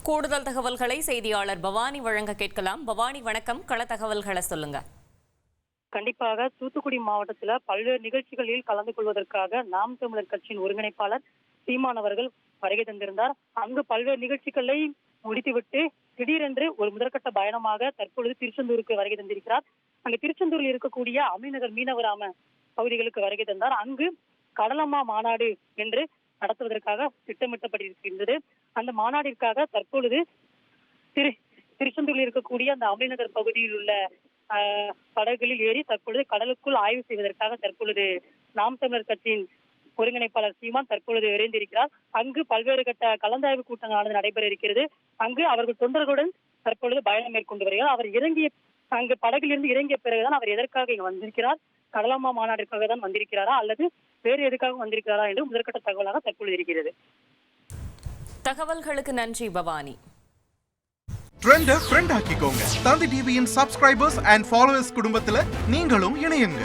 கூடுதல் தகவல்களை செய்தியாளர் பவானி வழங்க கேட்கலாம். பவானி வணக்கம், கள தகவல்களை சொல்லுங்க. கண்டிப்பாக தூத்துக்குடி மாவட்டத்தில் பல்வேறு நிகழ்ச்சிகளில் கலந்து கொள்வதற்காக நாம் தமிழர் கட்சியின் ஒருங்கிணைப்பாளர் சீமான் அவர்கள் வருகை தந்திருந்தார். அங்கு பல்வேறு நிகழ்ச்சிகளை முடித்துவிட்டு திடீரென்று ஒரு முதற்கட்ட பயணமாக தற்பொழுது திருச்செந்தூருக்கு வருகை தந்திருக்கிறார். அங்கு திருச்செந்தூரில் இருக்கக்கூடிய அமிநகர் மீனவராம பகுதிகளுக்கு வருகை தந்தார். அங்கு கடலம்மா மாநாடு என்று நடத்துவதற்காக திட்டமிட்டப்பட்டிருக்கின்றது. அந்த மாநாட்டிற்காக தற்பொழுது திருச்செந்தூரில் இருக்கக்கூடிய அந்த அமிநகர் பகுதியில் உள்ள படகுகளில் ஏறி தற்பொழுது கடலுக்குள் ஆய்வு செய்வதற்காக தற்பொழுது நாம் தமிழர் கட்சியின் ஒருங்கிணைப்பாளர் சீமான் தற்பொழுது விரைந்திருக்கிறார். அங்கு பல்வேறு கட்ட கலந்தாய்வு கூட்டங்களானது நடைபெற இருக்கிறது. அங்கு அவர்கள் தொண்டர்களுடன் தற்பொழுது பயணம் மேற்கொண்டு வருகிறார். அவர் அங்கு படகிலிருந்து இறங்கிய பிறகுதான் அவர் எதற்காக இங்கு வந்திருக்கிறார், கடலம்மா மாநாட்டிற்காக தான் வந்திருக்கிறாரா அல்லது வேறு எதுக்காக வந்திருக்கிறாரா என்று முதற்கட்ட தகவலாக தற்பொழுது இருக்கிறது. தகவல்களுக்கு நன்றி பவானி. ட்ரெண்ட ஃப்ரெண்ட் ஆக்கிக்கோங்க. தந்தி டிவியின் சப்ஸ்கிரைபர்ஸ் அண்ட் ஃபாலோவர்ஸ் குடும்பத்துல நீங்களும் இணையுங்க.